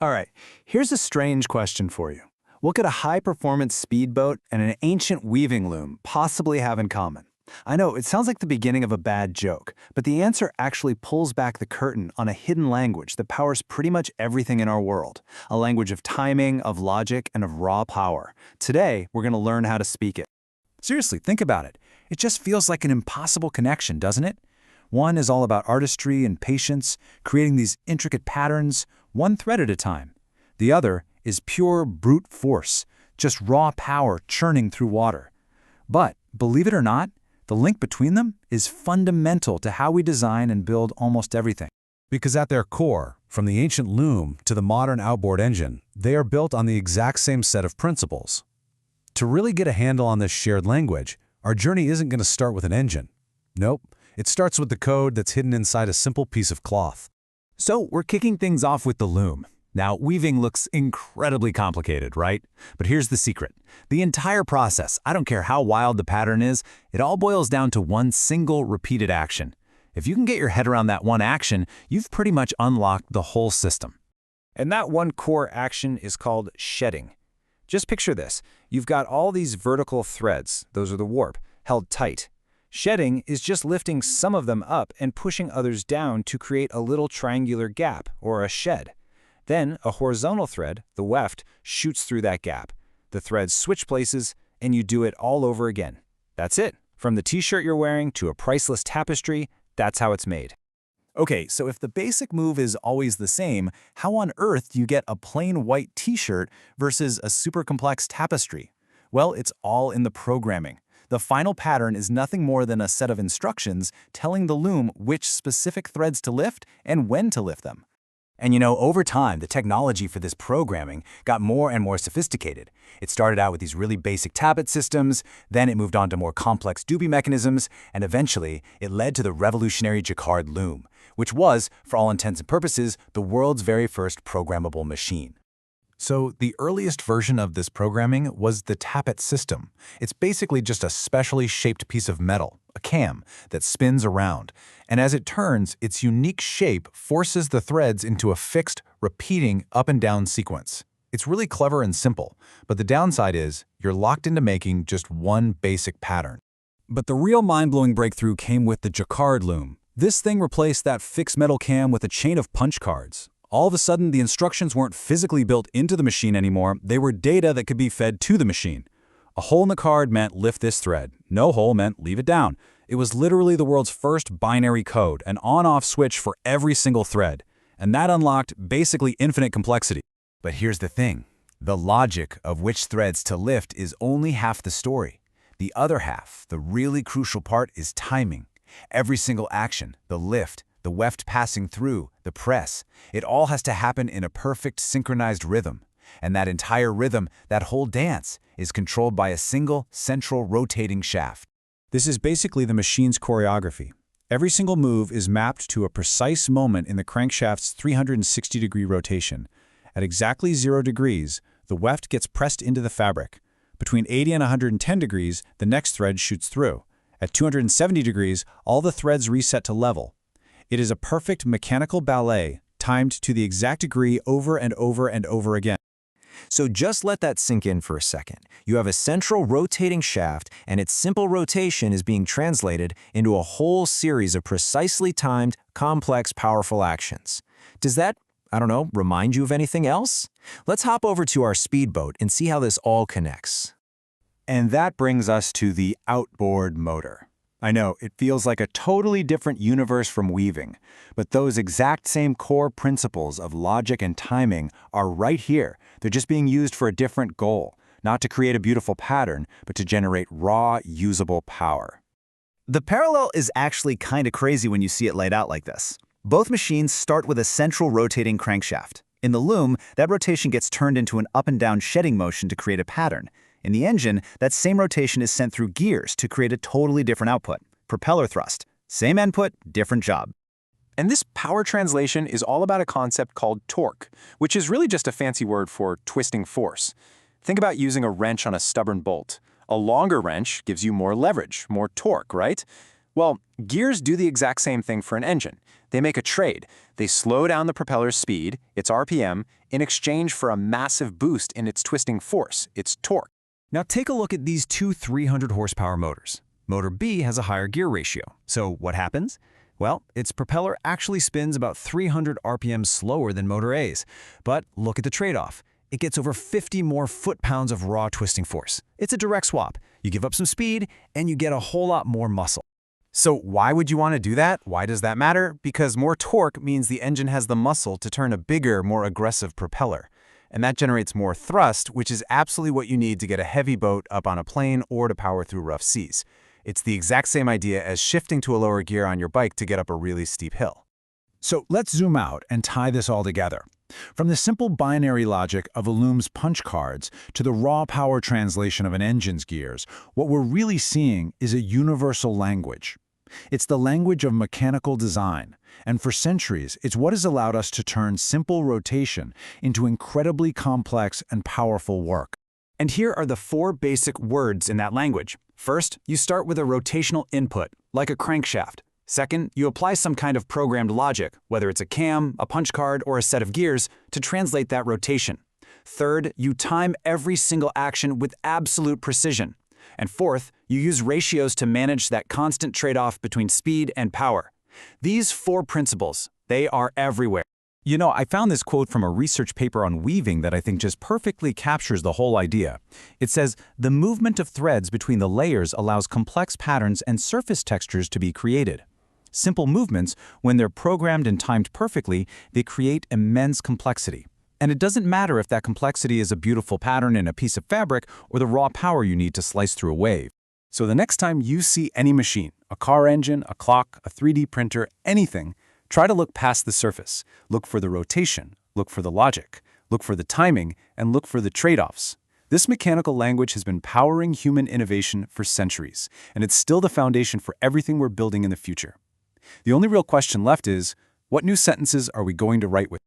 All right, here's a strange question for you. What could a high-performance speedboat and an ancient weaving loom possibly have in common? I know, it sounds like the beginning of a bad joke, but the answer actually pulls back the curtain on a hidden language that powers pretty much everything in our world. A language of timing, of logic, and of raw power. Today, we're going to learn how to speak it. Seriously, think about it. It just feels like an impossible connection, doesn't it? One is all about artistry and patience, creating these intricate patterns, one thread at a time. The other is pure brute force, just raw power churning through water. But, believe it or not, the link between them is fundamental to how we design and build almost everything. Because at their core, from the ancient loom to the modern outboard engine, they are built on the exact same set of principles. To really get a handle on this shared language, our journey isn't going to start with an engine. Nope, it starts with the code that's hidden inside a simple piece of cloth. So we're kicking things off with the loom. Now, weaving looks incredibly complicated, right? But here's the secret. The entire process, I don't care how wild the pattern is, it all boils down to one single repeated action. If you can get your head around that one action, you've pretty much unlocked the whole system. And that one core action is called shedding. Just picture this. You've got all these vertical threads, those are the warp, held tight. Shedding is just lifting some of them up and pushing others down to create a little triangular gap, or a shed. Then, a horizontal thread, the weft, shoots through that gap. The threads switch places, and you do it all over again. That's it. From the t-shirt you're wearing to a priceless tapestry, that's how it's made. Okay, so if the basic move is always the same, how on earth do you get a plain white t-shirt versus a super complex tapestry? Well, it's all in the programming. The final pattern is nothing more than a set of instructions telling the loom which specific threads to lift and when to lift them. And you know, over time, the technology for this programming got more and more sophisticated. It started out with these really basic tappet systems, then it moved on to more complex Dubie mechanisms, and eventually it led to the revolutionary Jacquard loom, which was, for all intents and purposes, the world's very first programmable machine. So the earliest version of this programming was the tappet system. It's basically just a specially shaped piece of metal, a cam, that spins around. And as it turns, its unique shape forces the threads into a fixed, repeating up and down sequence. It's really clever and simple, but the downside is you're locked into making just one basic pattern. But the real mind-blowing breakthrough came with the Jacquard loom. This thing replaced that fixed metal cam with a chain of punch cards. All of a sudden, the instructions weren't physically built into the machine anymore, they were data that could be fed to the machine. A hole in the card meant lift this thread. No hole meant leave it down. It was literally the world's first binary code, an on-off switch for every single thread. And that unlocked basically infinite complexity. But here's the thing. The logic of which threads to lift is only half the story. The other half, the really crucial part, is timing. Every single action, the lift, the weft passing through, the press, it all has to happen in a perfect synchronized rhythm. And that entire rhythm, that whole dance, is controlled by a single, central rotating shaft. This is basically the machine's choreography. Every single move is mapped to a precise moment in the crankshaft's 360-degree rotation. At exactly 0 degrees, the weft gets pressed into the fabric. Between 80 and 110 degrees, the next thread shoots through. At 270 degrees, all the threads reset to level. It is a perfect mechanical ballet, timed to the exact degree over and over and over again. So just let that sink in for a second. You have a central rotating shaft, and its simple rotation is being translated into a whole series of precisely timed, complex, powerful actions. Does that, I don't know, remind you of anything else? Let's hop over to our speedboat and see how this all connects. And that brings us to the outboard motor. I know, it feels like a totally different universe from weaving, but those exact same core principles of logic and timing are right here. They're just being used for a different goal, not to create a beautiful pattern, but to generate raw, usable power. The parallel is actually kind of crazy when you see it laid out like this. Both machines start with a central rotating crankshaft. In the loom, that rotation gets turned into an up and down shedding motion to create a pattern. In the engine, that same rotation is sent through gears to create a totally different output. Propeller thrust. Same input, different job. And this power translation is all about a concept called torque, which is really just a fancy word for twisting force. Think about using a wrench on a stubborn bolt. A longer wrench gives you more leverage, more torque, right? Well, gears do the exact same thing for an engine. They make a trade. They slow down the propeller's speed, its RPM, in exchange for a massive boost in its twisting force, its torque. Now take a look at these two 300 horsepower motors. Motor B has a higher gear ratio. So what happens? Well, its propeller actually spins about 300 RPM slower than Motor A's. But look at the trade-off. It gets over 50 more foot-pounds of raw twisting force. It's a direct swap. You give up some speed, and you get a whole lot more muscle. So why would you want to do that? Why does that matter? Because more torque means the engine has the muscle to turn a bigger, more aggressive propeller. And that generates more thrust, which is absolutely what you need to get a heavy boat up on a plane or to power through rough seas. It's the exact same idea as shifting to a lower gear on your bike to get up a really steep hill. So let's zoom out and tie this all together. From the simple binary logic of a loom's punch cards to the raw power translation of an engine's gears, what we're really seeing is a universal language. It's the language of mechanical design, and for centuries, it's what has allowed us to turn simple rotation into incredibly complex and powerful work. And here are the 4 basic words in that language. First, you start with a rotational input, like a crankshaft. Second, you apply some kind of programmed logic, whether it's a cam, a punch card, or a set of gears, to translate that rotation. Third, you time every single action with absolute precision. And fourth, you use ratios to manage that constant trade-off between speed and power. These 4 principles, they are everywhere. You know, I found this quote from a research paper on weaving that I think just perfectly captures the whole idea. It says, "The movement of threads between the layers allows complex patterns and surface textures to be created. Simple movements, when they're programmed and timed perfectly, they create immense complexity. And it doesn't matter if that complexity is a beautiful pattern in a piece of fabric or the raw power you need to slice through a wave." So the next time you see any machine, a car engine, a clock, a 3D printer, anything, try to look past the surface. Look for the rotation, look for the logic, look for the timing, and look for the trade-offs. This mechanical language has been powering human innovation for centuries, and it's still the foundation for everything we're building in the future. The only real question left is, what new sentences are we going to write with?